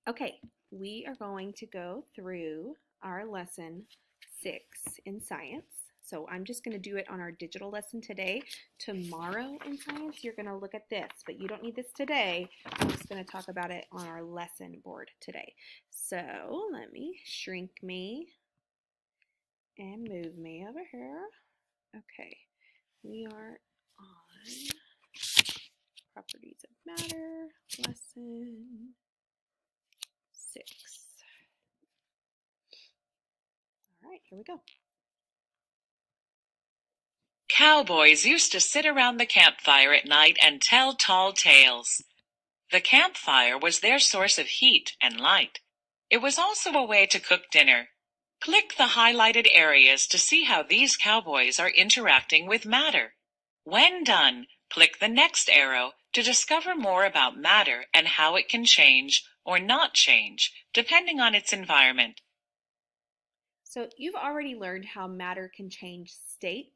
Okay, we are going to go through our lesson 6 in science. So I'm just going to do it on our digital lesson today. Tomorrow in science, you're going to look at this, but you don't need this today. I'm just going to talk about it on our lesson board today. So let me shrink me and move me over here. Okay, we are on properties of matter, lesson 6. All right, here we go. Cowboys used to sit around the campfire at night and tell tall tales. The campfire was their source of heat and light. It was also a way to cook dinner. Click the highlighted areas to see how these cowboys are interacting with matter. When done, click the next arrow to discover more about matter and how it can change or not change, depending on its environment. So you've already learned how matter can change states.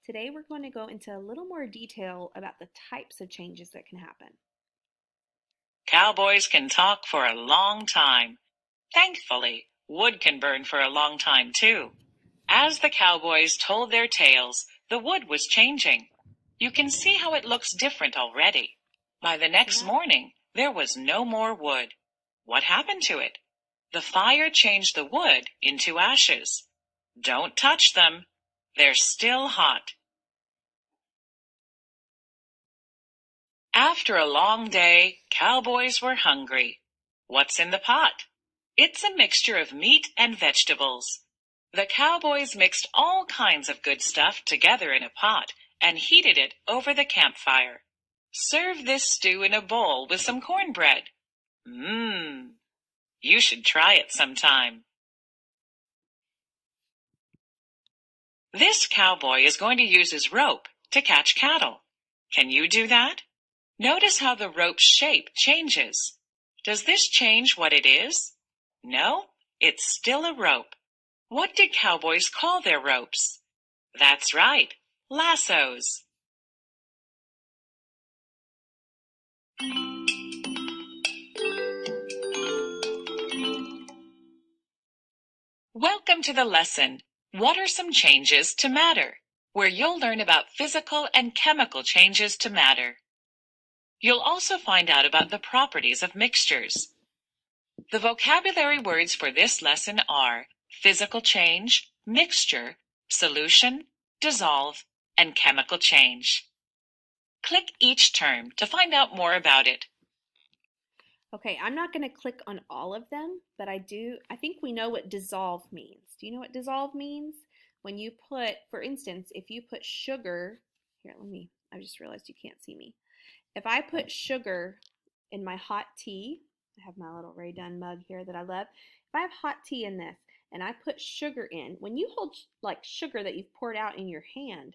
Today we're going to go into a little more detail about the types of changes that can happen. Cowboys can talk for a long time. Thankfully, wood can burn for a long time too. As the cowboys told their tales, the wood was changing. You can see how it looks different already. By the next morning, there was no more wood. What happened to it? The fire changed the wood into ashes. Don't touch them. They're still hot. After a long day, cowboys were hungry. What's in the pot? It's a mixture of meat and vegetables. The cowboys mixed all kinds of good stuff together in a pot and heated it over the campfire. Serve this stew in a bowl with some cornbread. Mmm, you should try it sometime. This cowboy is going to use his rope to catch cattle. Can you do that? Notice how the rope's shape changes. Does this change what it is? No, it's still a rope. What did cowboys call their ropes? That's right, lassos. Welcome to the lesson, What are some changes to matter? Where you'll learn about physical and chemical changes to matter. You'll also find out about the properties of mixtures. The vocabulary words for this lesson are physical change, mixture, solution, dissolve, and chemical change. Click each term to find out more about it. Okay, I'm not going to click on all of them, but I think we know what dissolve means. Do you know what dissolve means? When you put, for instance, if you put sugar, here, I just realized you can't see me. If I put sugar in my hot tea, I have my little Rae Dunn mug here that I love. If I have hot tea in this and I put sugar in, when you hold like sugar that you've poured out in your hand,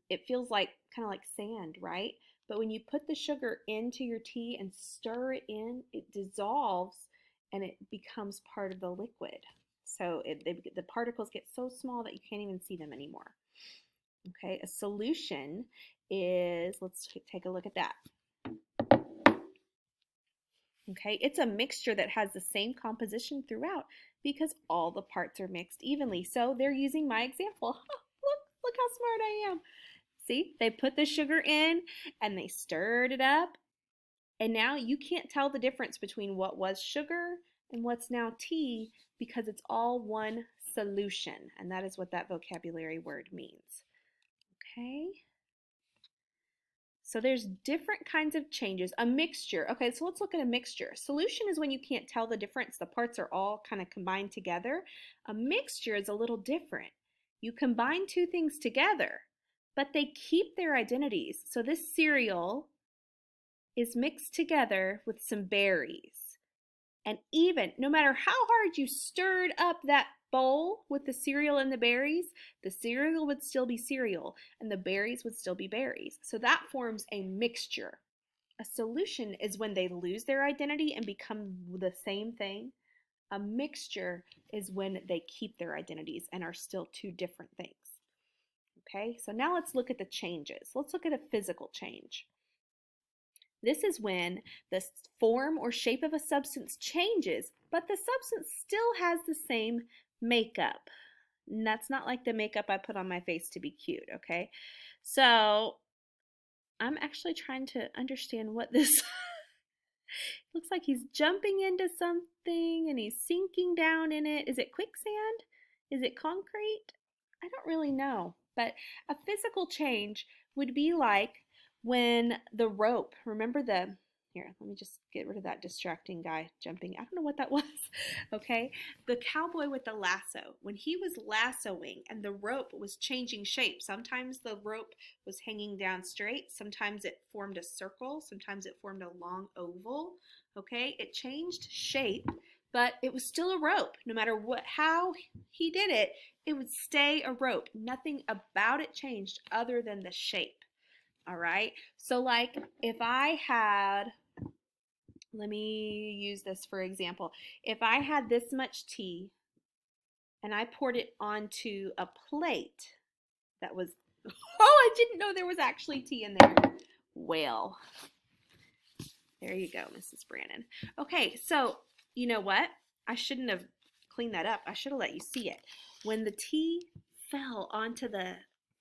it feels like kind of like sand, right? But when you put the sugar into your tea and stir it in, it dissolves and it becomes part of the liquid. So the particles get so small that you can't even see them anymore. Okay, a solution is, let's take a look at that. Okay, it's a mixture that has the same composition throughout because all the parts are mixed evenly. So they're using my example. Look how smart I am. See, they put the sugar in and they stirred it up. And now you can't tell the difference between what was sugar and what's now tea because it's all one solution. And that is what that vocabulary word means. Okay. So there's different kinds of changes. A mixture. Okay, so let's look at a mixture. Solution is when you can't tell the difference. The parts are all kind of combined together. A mixture is a little different. You combine two things together, but they keep their identities. So this cereal is mixed together with some berries. And even no matter how hard you stirred up that bowl with the cereal and the cereal would still be cereal and the berries would still be berries. So that forms a mixture. A solution is when they lose their identity and become the same thing. A mixture is when they keep their identities and are still two different things. Okay, so now let's look at the changes. Let's look at a physical change. This is when the form or shape of a substance changes, but the substance still has the same makeup. And that's not like the makeup I put on my face to be cute, okay? So I'm actually trying to understand what this looks like. He's jumping into something and he's sinking down in it. Is it quicksand? Is it concrete? I don't really know. But a physical change would be like when the rope, remember the, here, let me just get rid of that distracting guy jumping. I don't know what that was. Okay. The cowboy with the lasso, when he was lassoing and the rope was changing shape, sometimes the rope was hanging down straight, sometimes it formed a circle, sometimes it formed a long oval. Okay. It changed shape, but it was still a rope. No matter how he did it, it would stay a rope. Nothing about it changed other than the shape. All right. So like if I had, let me use this for example. If I had this much tea and I poured it onto a plate that was, oh, I didn't know there was actually tea in there. Well, there you go, Mrs. Brannon. Okay, so you know what? I shouldn't have cleaned that up. I should have let you see it. When the tea fell onto the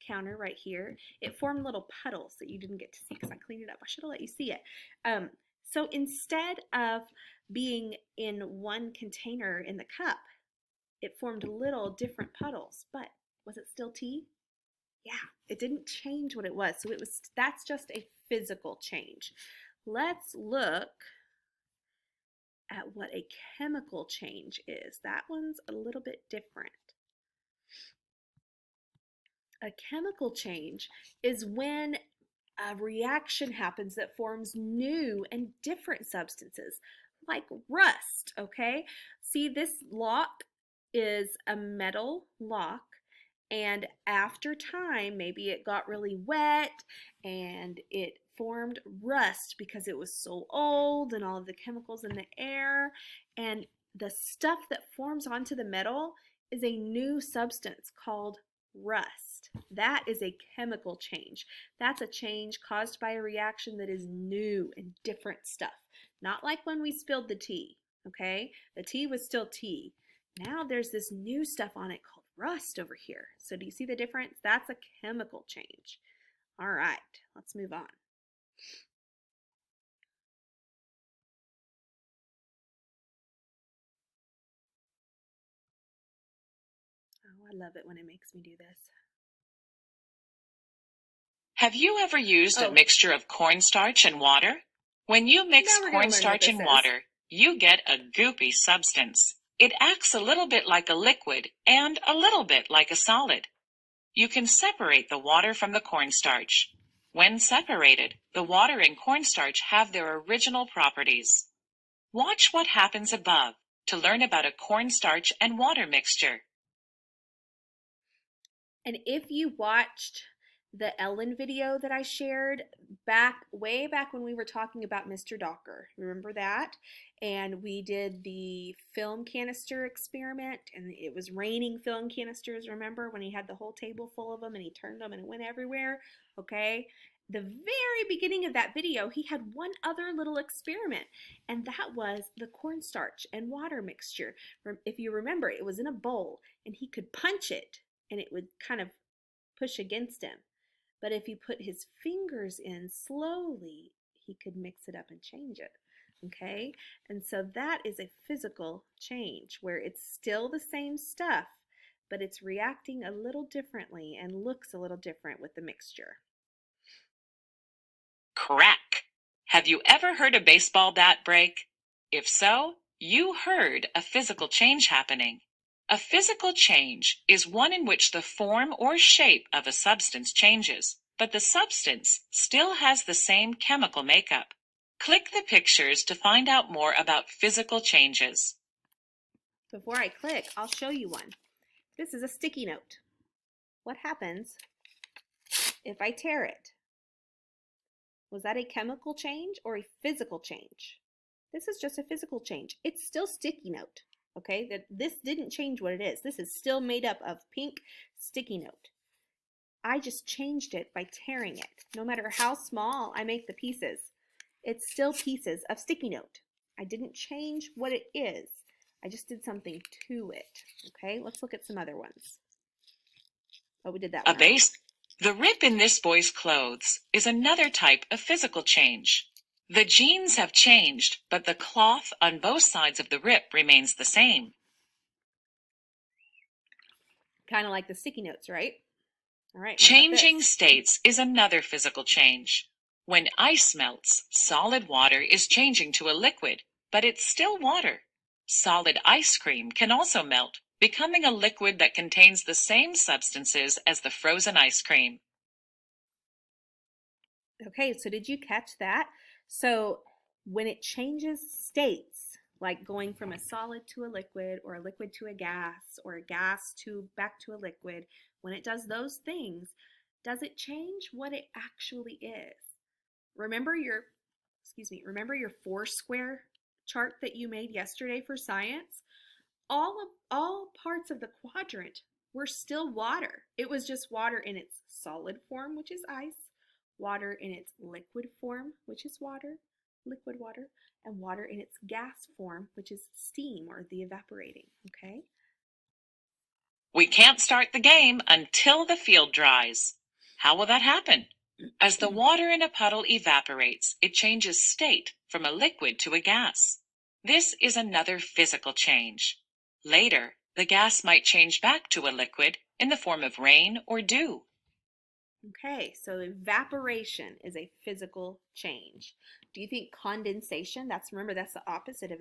counter right here, it formed little puddles that you didn't get to see because I cleaned it up. I should have let you see it. So instead of being in one container in the cup, it formed little different puddles. But was it still tea? Yeah, it didn't change what it was. So that's just a physical change. Let's look at what a chemical change is. That one's a little bit different. A chemical change is when a reaction happens that forms new and different substances, like rust, okay? See, this lock is a metal lock, and after time, maybe it got really wet and it formed rust because it was so old and all of the chemicals in the air. And the stuff that forms onto the metal is a new substance called rust. That is a chemical change. That's a change caused by a reaction that is new and different stuff. Not like when we spilled the tea, okay? The tea was still tea. Now there's this new stuff on it called rust over here. So do you see the difference? That's a chemical change. All right, let's move on. Oh, I love it when it makes me do this. Have you ever used a mixture of cornstarch and water? When you mix cornstarch and water, you get a goopy substance. It acts a little bit like a liquid and a little bit like a solid. You can separate the water from the cornstarch. When separated, the water and cornstarch have their original properties. Watch what happens above to learn about a cornstarch and water mixture. And if you watched the Ellen video that I shared way back when we were talking about Mr. Docker, remember that? And we did the film canister experiment, and it was raining film canisters, remember, when he had the whole table full of them and he turned them and it went everywhere? Okay. The very beginning of that video, he had one other little experiment, and that was the cornstarch and water mixture. If you remember, it was in a bowl, and he could punch it, and it would kind of push against him. But if he put his fingers in slowly, he could mix it up and change it. Okay? And so that is a physical change where it's still the same stuff, but it's reacting a little differently and looks a little different with the mixture. Crack! Have you ever heard a baseball bat break? If so, you heard a physical change happening. A physical change is one in which the form or shape of a substance changes, but the substance still has the same chemical makeup. Click the pictures to find out more about physical changes. Before I click, I'll show you one. This is a sticky note. What happens if I tear it? Was that a chemical change or a physical change? This is just a physical change. It's still sticky note. Okay, that this didn't change what it is. This is still made up of pink sticky note. I just changed it by tearing it. No matter how small I make the pieces, It's still pieces of sticky note. I didn't change what it is. I just did something to it. Okay, let's look at some other ones. Oh, we did that A one already. base. The rip in this boy's clothes is another type of physical change. The jeans have changed, but the cloth on both sides of the rip remains the same. Kind of like the sticky notes, right? All right. Changing states is another physical change. When ice melts, solid water is changing to a liquid, but it's still water. Solid ice cream can also melt, becoming a liquid that contains the same substances as the frozen ice cream. Okay, so did you catch that? So when it changes states, like going from a solid to a liquid or a liquid to a gas or a gas to back to a liquid, when it does those things, does it change what it actually is? Remember your, remember your four square chart that you made yesterday for science? All parts of the quadrant were still water. It was just water in its solid form, which is ice, water in its liquid form, which is water, liquid water, and water in its gas form, which is steam or the evaporating, okay? We can't start the game until the field dries. How will that happen? As the water in a puddle evaporates, it changes state from a liquid to a gas. This is another physical change. Later, the gas might change back to a liquid in the form of rain or dew. Okay, so evaporation is a physical change. Do you think condensation, remember that's the opposite of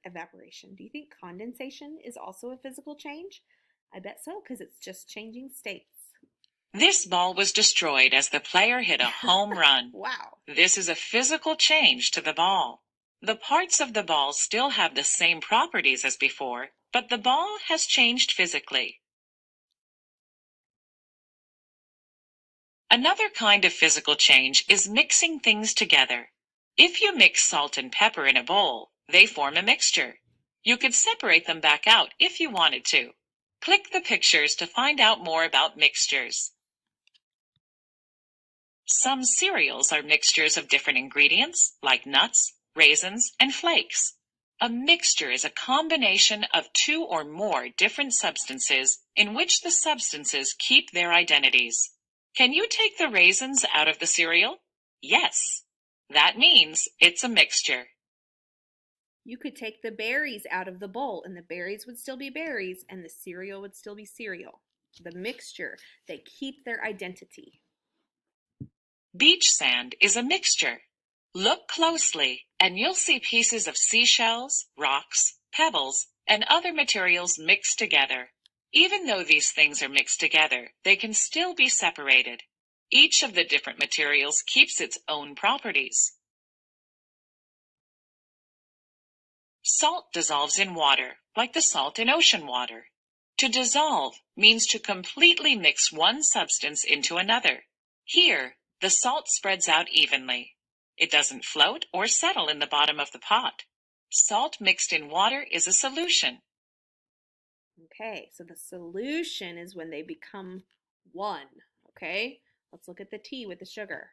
evaporation. Do you think condensation is also a physical change? I bet so, because it's just changing states. This ball was destroyed as the player hit a home run. Wow. This is a physical change to the ball. The parts of the ball still have the same properties as before, but the ball has changed physically. Another kind of physical change is mixing things together. If you mix salt and pepper in a bowl, they form a mixture. You could separate them back out if you wanted to. Click the pictures to find out more about mixtures. Some cereals are mixtures of different ingredients, like nuts, raisins, and flakes. A mixture is a combination of two or more different substances in which the substances keep their identities. Can you take the raisins out of the cereal? Yes. That means it's a mixture. You could take the berries out of the bowl, and the berries would still be berries, and the cereal would still be cereal. The mixture, they keep their identity. Beach sand is a mixture. Look closely, and you'll see pieces of seashells, rocks, pebbles, and other materials mixed together. Even though these things are mixed together, they can still be separated. Each of the different materials keeps its own properties. Salt dissolves in water, like the salt in ocean water. To dissolve means to completely mix one substance into another. Here, the salt spreads out evenly. It doesn't float or settle in the bottom of the pot. Salt mixed in water is a solution. Okay, so the solution is when they become one, okay? Let's look at the tea with the sugar.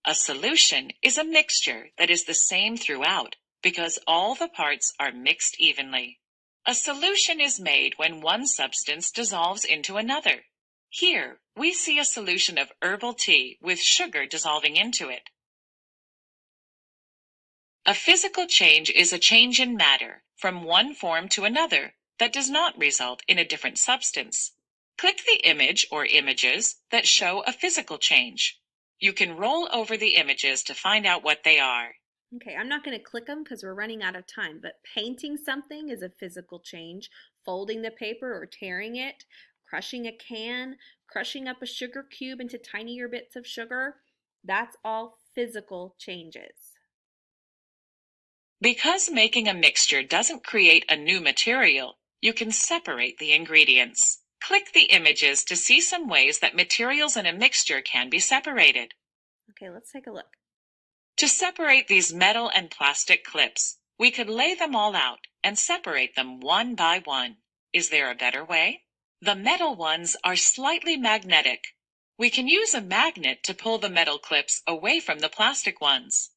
A solution is a mixture that is the same throughout because all the parts are mixed evenly. A solution is made when one substance dissolves into another. Here, we see a solution of herbal tea with sugar dissolving into it. A physical change is a change in matter from one form to another that does not result in a different substance. Click the image or images that show a physical change. You can roll over the images to find out what they are. Okay, I'm not going to click them because we're running out of time, but painting something is a physical change. Folding the paper or tearing it, crushing a can, crushing up a sugar cube into tinier bits of sugar, that's all physical changes. Because making a mixture doesn't create a new material, you can separate the ingredients. Click the images to see some ways that materials in a mixture can be separated. Okay, let's take a look. To separate these metal and plastic clips, we could lay them all out and separate them one by one. Is there a better way? The metal ones are slightly magnetic. We can use a magnet to pull the metal clips away from the plastic ones.